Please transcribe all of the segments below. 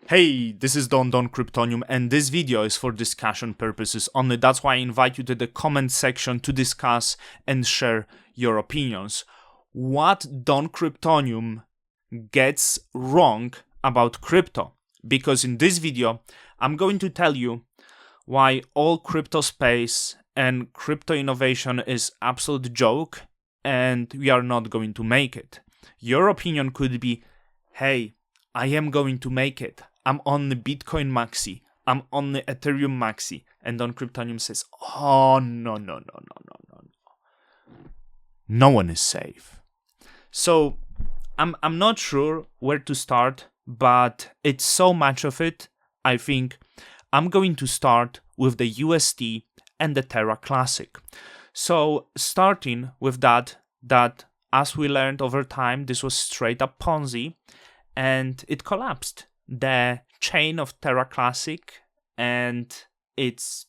Hey, this is Don Cryptonium, and this video is for discussion purposes only. That's why I invite you to the comment section to discuss and share your opinions. What Don Cryptonium gets wrong about crypto? Because in this video, I'm going to tell you why all crypto space and crypto innovation is absolute joke, and we are not going to make it. Your opinion could be, hey, I am going to make it. I'm on the Bitcoin maxi. I'm on the Ethereum maxi. And Don Cryptonium says, oh, no. No one is safe. So I'm not sure where to start, but it's so much of it. I think I'm going to start with the UST and the Terra Classic. So starting with that as we learned over time, this was straight up Ponzi and it collapsed. The chain of Terra Classic and its,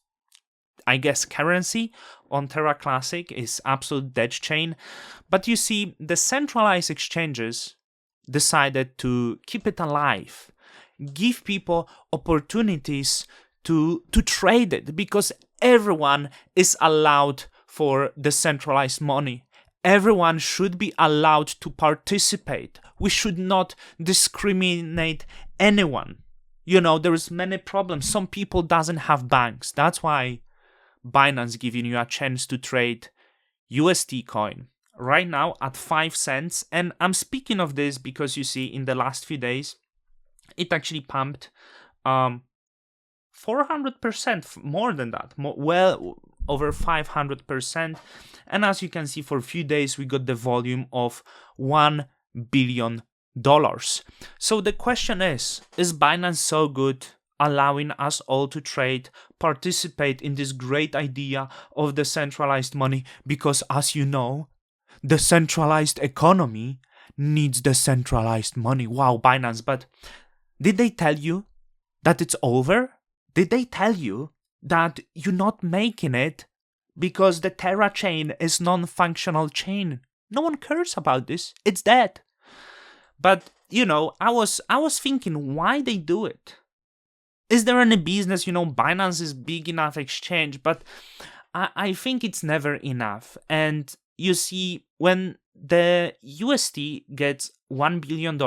I guess, currency on Terra Classic is absolute dead chain. But you see, the centralized exchanges decided to keep it alive, give people opportunities to trade it, because everyone is allowed for decentralized money. Everyone should be allowed to participate. We should not discriminate anyone. You know, there's many problems. Some people doesn't have banks. That's why Binance giving you a chance to trade UST coin right now at 5 cents. And I'm speaking of this because you see in the last few days, it actually pumped 400% more than that, well over 500%. And as you can see, for a few days we got the volume of $1 billion. So the question is Binance so good, allowing us all to trade, participate in this great idea of decentralized money? Because as you know, the centralized economy needs decentralized money. Wow, Binance, but did they tell you that it's over? Did they tell you that you're not making it because the Terra chain is non-functional chain? No one cares about this. It's dead. But, you know, I was thinking why they do it. Is there any business? You know, Binance is big enough exchange, but I think it's never enough. And you see, when the UST gets $1 billion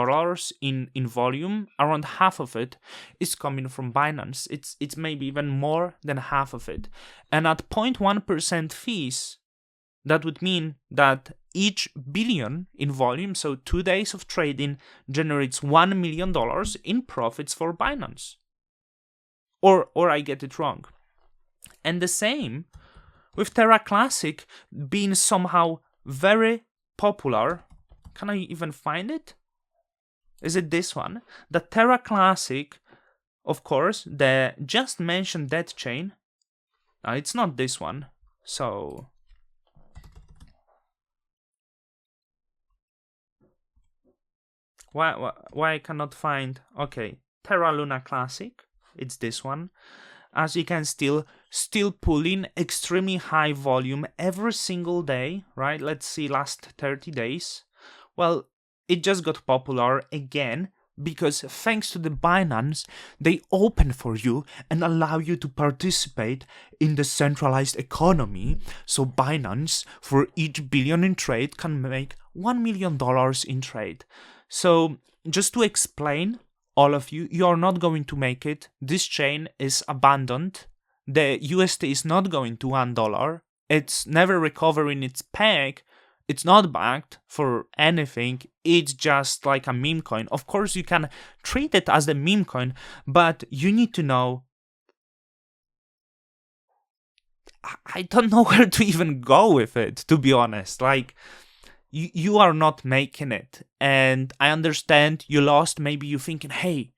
in volume, around half of it is coming from Binance. It's maybe even more than half of it. And at 0.1% fees, that would mean that each billion in volume, so 2 days of trading, generates $1 million in profits for Binance. Or I get it wrong. And the same with Terra Classic being somehow very popular. Can I even find it? Is it this one? The Terra Classic, of course, the just mentioned dead chain. It's not this one. So why I cannot find? Okay, Terra Luna Classic. It's this one. As you can still pulling extremely high volume every single day, right? Let's see, last 30 days. Well, it just got popular again because thanks to the Binance, they open for you and allow you to participate in the centralized economy. So Binance, for each billion in trade, can make $1 million in trade. So just to explain, all of you, you are not going to make it. This chain is abandoned. The UST is not going to $1. It's never recovering its peg. It's not backed for anything. It's just like a meme coin. Of course, you can treat it as a meme coin, but you need to know. I don't know where to even go with it, to be honest. Like, you are not making it. And I understand you lost. Maybe you're thinking, hey,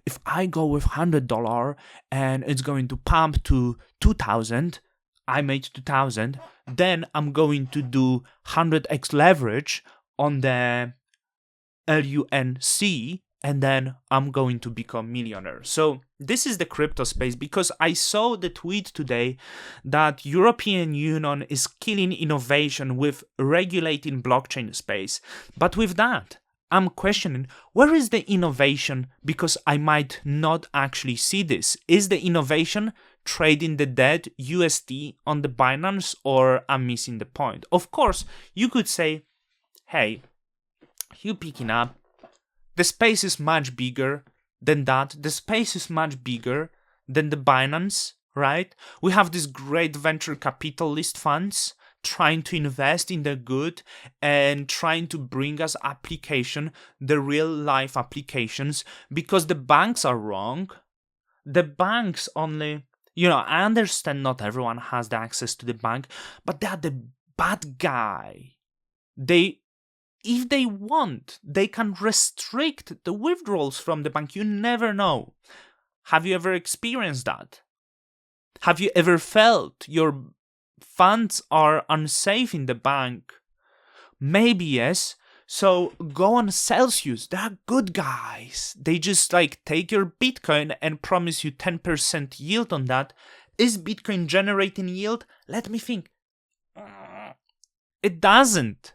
if I go with $100 and it's going to pump to 2,000, I made 2,000, then I'm going to do 100x leverage on the LUNC, and then I'm going to become millionaire. So this is the crypto space, because I saw the tweet today that European Union is killing innovation with regulating blockchain space. But with that, I'm questioning, where is the innovation? Because I might not actually see this. Is the innovation trading the dead USD on the Binance, or I'm missing the point? Of course, you could say, hey, you picking up, the space is much bigger than that. The space is much bigger than the Binance, right? We have these great venture capitalist funds trying to invest in the good and trying to bring us application, the real life applications, because the banks are wrong. The banks only, I understand not everyone has the access to the bank, but they are the bad guy. They If they want, they can restrict the withdrawals from the bank. You never know. Have you ever experienced that? Have you ever felt your funds are unsafe in the bank? Maybe yes. So go on Celsius. They are good guys. They just take your Bitcoin and promise you 10% yield on that. Is Bitcoin generating yield? Let me think. It doesn't.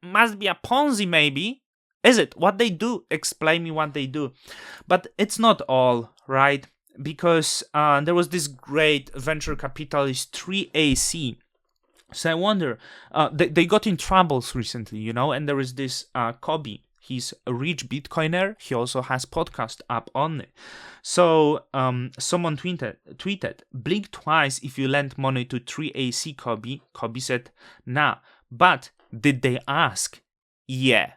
Must be a Ponzi, maybe. Is it? What they do? Explain me what they do. But it's not all, right? Because there was this great venture capitalist 3AC. So I wonder, they got in troubles recently, and there is this Kobe. He's a rich Bitcoiner. He also has podcast up on it. So someone tweeted, blink twice if you lend money to 3AC Kobe. Kobe said, nah. But did they ask? Yeah.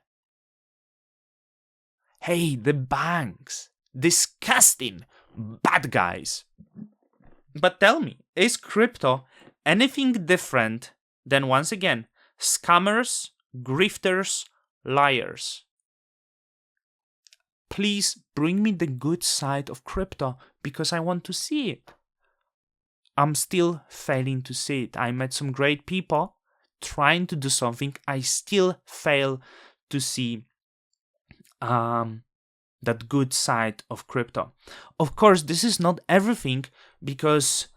Hey, the banks. Disgusting. Bad guys. But tell me, is crypto anything different than, once again, scammers, grifters, liars? Please bring me the good side of crypto, because I want to see it. I'm still failing to see it. I met some great people trying to do something. I still fail to see that good side of crypto. Of course, this is not everything, because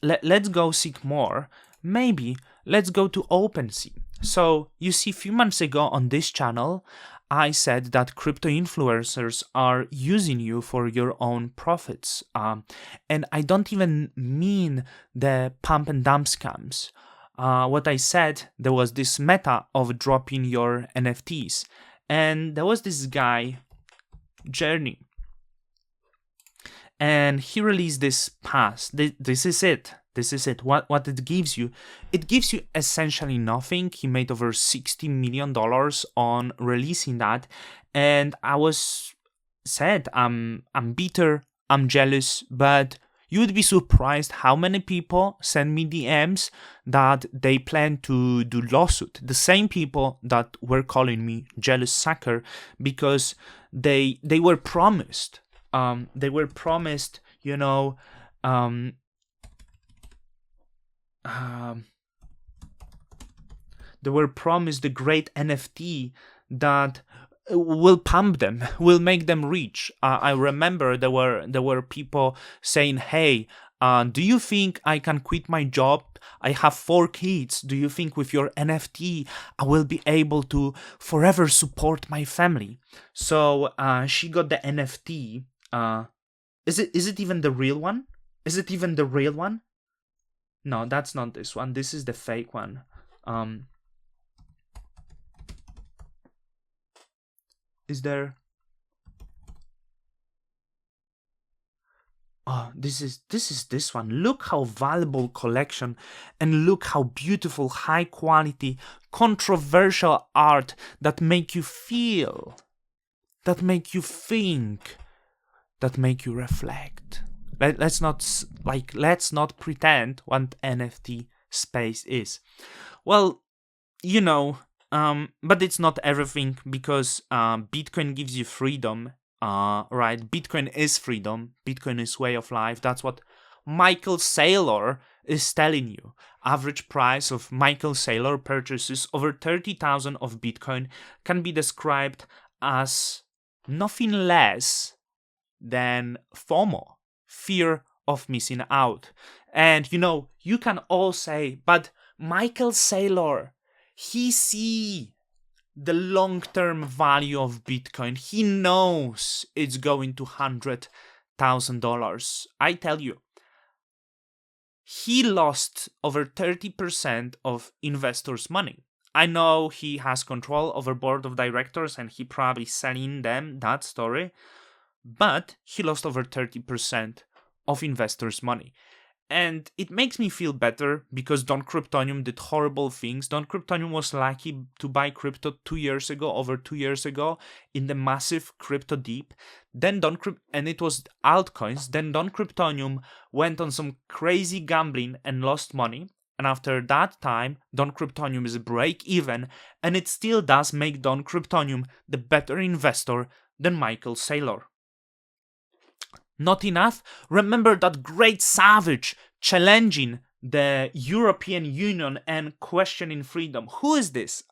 let's go seek more. Maybe let's go to OpenSea. So you see, a few months ago on this channel, I said that crypto influencers are using you for your own profits. And I don't even mean the pump and dump scams. What I said, there was this meta of dropping your NFTs. And there was this guy, Journey. And he released this pass. This is it. This is it. What it gives you? It gives you essentially nothing. He made over $60 million on releasing that. And I was said, I'm bitter, I'm jealous, but you would be surprised how many people send me DMs that they plan to do lawsuit. The same people that were calling me jealous sucker, because they were promised. They were promised, they were promised the great NFT that will pump them, will make them rich. I remember there were people saying, hey, do you think I can quit my job? I have 4 kids. Do you think with your NFT I will be able to forever support my family? So she got the NFT. Is it even the real one? Is it even the real one? No, that's not this one. This is the fake one. Is there? Oh, this is this one. Look how valuable collection, and look how beautiful, high quality, controversial art that make you feel, that make you think, that make you reflect. Let's not pretend what NFT space is. Well, but it's not everything, because Bitcoin gives you freedom, right? Bitcoin is freedom. Bitcoin is way of life. That's what Michael Saylor is telling you. Average price of Michael Saylor purchases over 30,000 of Bitcoin can be described as nothing less than FOMO, fear of missing out. And you can all say, but Michael Saylor, he see the long-term value of Bitcoin. He knows it's going to $100,000. I tell you, he lost over 30% of investors' money. I know he has control over board of directors and he probably selling them that story, but he lost over 30% of investors' money. And it makes me feel better because Don Kryptonium did horrible things. Don Kryptonium was lucky to buy crypto 2 years ago, over 2 years ago, in the massive crypto dip. And it was altcoins. Then Don Kryptonium went on some crazy gambling and lost money. And after that time, Don Kryptonium is break even, and it still does make Don Kryptonium the better investor than Michael Saylor. Not enough? Remember that great savage challenging the European Union and questioning freedom. Who is this?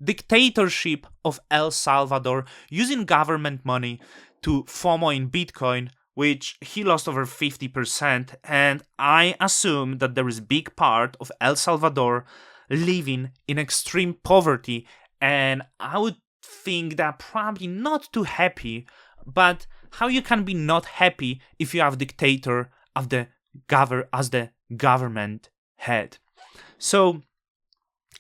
Dictatorship of El Salvador, using government money to FOMO in Bitcoin, which he lost over 50%. And I assume that there is a big part of El Salvador living in extreme poverty. And I would think they're probably not too happy, but how you can be not happy if you have dictator as the government head? So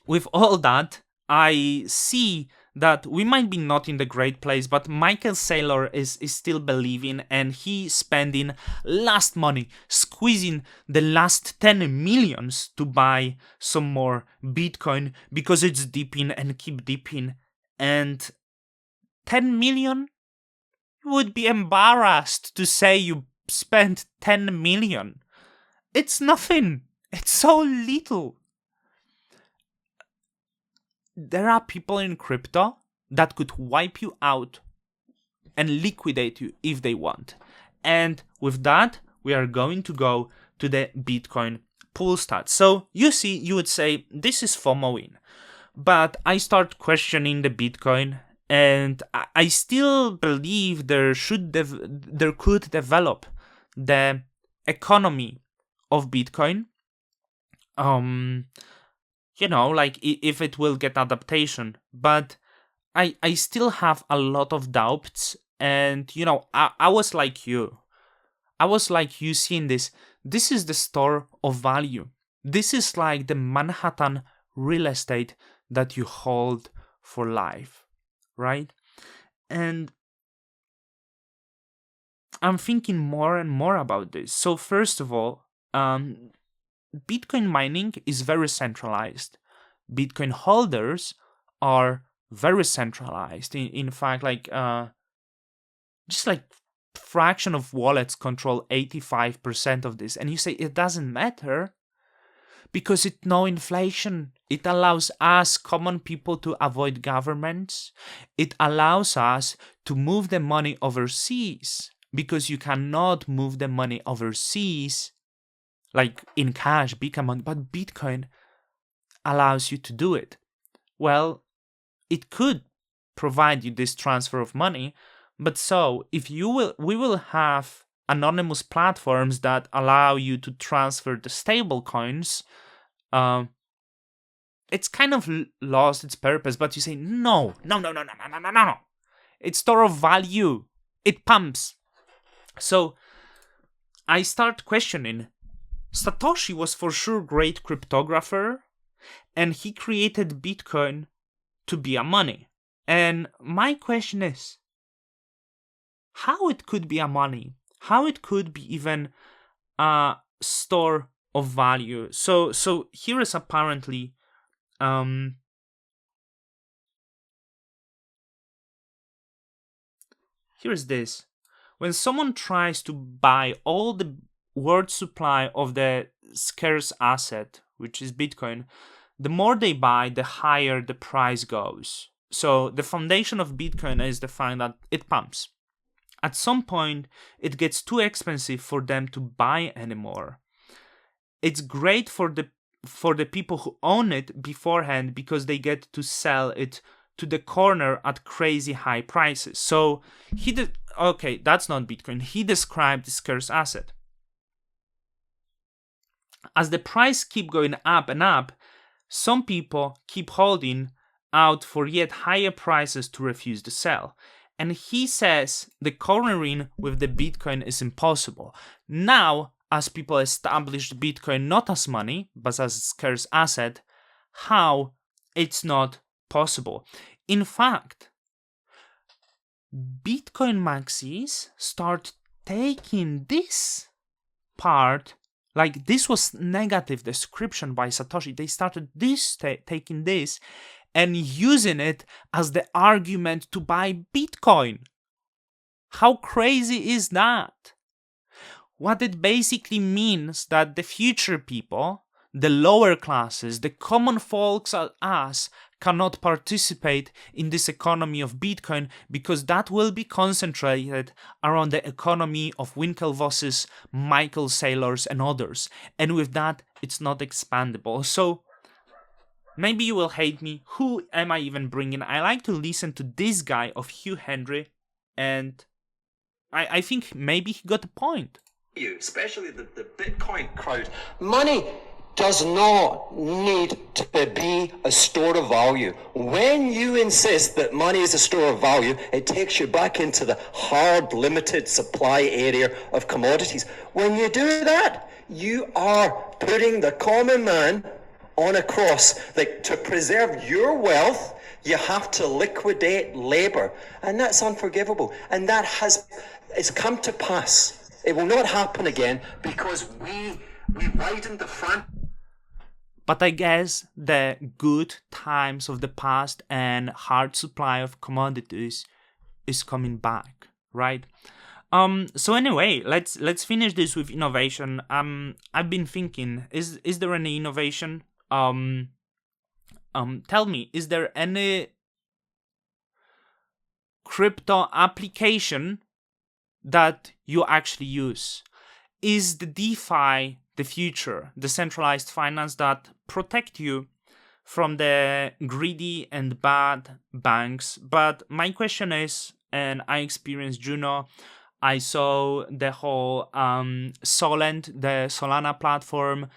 with all that, I see that we might be not in the great place, but Michael Saylor is still believing, and he spending last money, squeezing the last 10 millions to buy some more Bitcoin because it's dipping and keep dipping. And 10 million? You would be embarrassed to say you spent 10 million. It's nothing. It's so little. There are people in crypto that could wipe you out and liquidate you if they want. And with that, we are going to go to the Bitcoin pool stats. So you see, you would say, this is FOMOing. But I start questioning the Bitcoin, and I still believe there could develop the economy of Bitcoin. Like if it will get adaptation. But I still have a lot of doubts. And, I was like you. I was like you seeing this. This is the store of value. This is like the Manhattan real estate that you hold for life. Right? And I'm thinking more and more about this. So first of all, Bitcoin mining is very centralized. Bitcoin holders are very centralized. In fact, just like fraction of wallets control 85% of this. And you say it doesn't matter because it's no inflation. It allows us, common people, to avoid governments. It allows us to move the money overseas because you cannot move the money overseas like in cash, big amount, but Bitcoin allows you to do it. Well, it could provide you this transfer of money, but so if we will have anonymous platforms that allow you to transfer the stable coins, it's kind of lost its purpose. But you say no. It's store of value. It pumps. So I start questioning. Satoshi was for sure great cryptographer, and he created Bitcoin to be a money. And my question is, how it could be a money? How it could be even a store of value? So here is apparently here is this. When someone tries to buy all the world supply of the scarce asset, which is Bitcoin, the more they buy, the higher the price goes. So the foundation of Bitcoin is the fact that it pumps. At some point, it gets too expensive for them to buy anymore. It's great for the people who own it beforehand because they get to sell it to the corner at crazy high prices. So okay, that's not Bitcoin. He described the scarce asset. As the price keep going up and up, some people keep holding out for yet higher prices to refuse to sell. And he says the cornering with the Bitcoin is impossible. Now, as people established Bitcoin not as money, but as a scarce asset, how it's not possible. In fact, Bitcoin maxis start taking this part, like this was negative description by Satoshi. They started taking this and using it as the argument to buy Bitcoin. How crazy is that? What it basically means that the future people, the lower classes, the common folks like us, cannot participate in this economy of Bitcoin because that will be concentrated around the economy of Winklevosses, Michael Saylors, and others. And with that, it's not expandable. So maybe you will hate me. Who am I even bringing? I like to listen to this guy of Hugh Henry, and I think maybe he got a point. Especially the Bitcoin crowd. Money does not need to be a store of value. When you insist that money is a store of value, it takes you back into the hard, limited supply area of commodities. When you do that, you are putting the common man on a cross. Like, to preserve your wealth, you have to liquidate labor, and that's unforgivable. And that it's come to pass. It will not happen again because we widened the front. But I guess the good times of the past and hard supply of commodities is coming back, right? So anyway, let's finish this with innovation. I've been thinking, is there any innovation? Tell me, is there any crypto application that you actually use? Is the DeFi the future, the centralized finance that protect you from the greedy and bad banks? But my question is, and I experienced Juno, I saw the whole Solent, the Solana platform.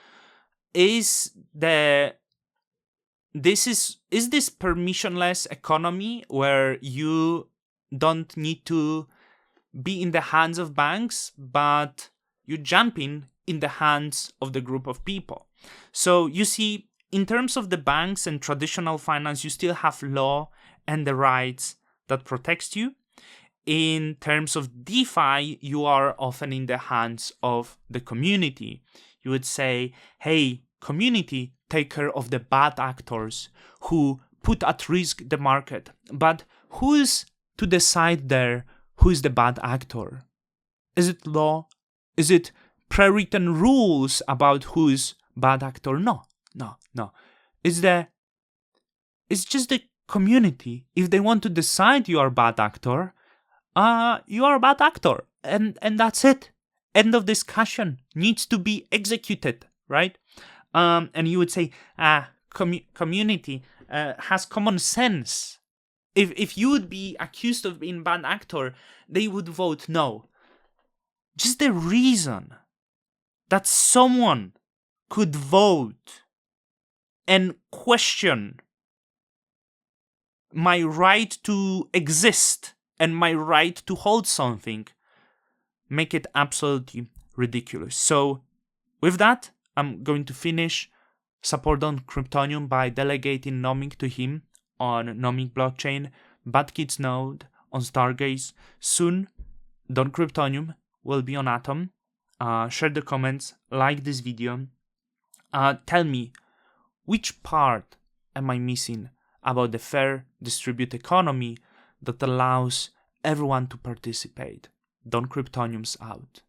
Is this permissionless economy where you don't need to be in the hands of banks, but you jump in the hands of the group of people? So you see, in terms of the banks and traditional finance, you still have law and the rights that protects you. In terms of DeFi, you are often in the hands of the community. You would say, hey, community, take care of the bad actors who put at risk the market. But who is to decide there who is the bad actor? Is it law? Is it pre-written rules about who is bad actor? No. It's just the community. If they want to decide you are bad actor, you are a bad actor, and that's it. End of discussion. Needs to be executed, right? And you would say, community has common sense. If you would be accused of being bad actor, they would vote no. Just the reason that someone could vote and question my right to exist and my right to hold something make it absolutely ridiculous. So with that, I'm going to finish support on Kryptonium by delegating Nomic to him on Nomic blockchain, BadKids node on Stargaze. Soon, Don Kryptonium will be on Atom. Share the comments, like this video. Tell me, which part am I missing about the fair distributed economy that allows everyone to participate? Don Kryptonium's out.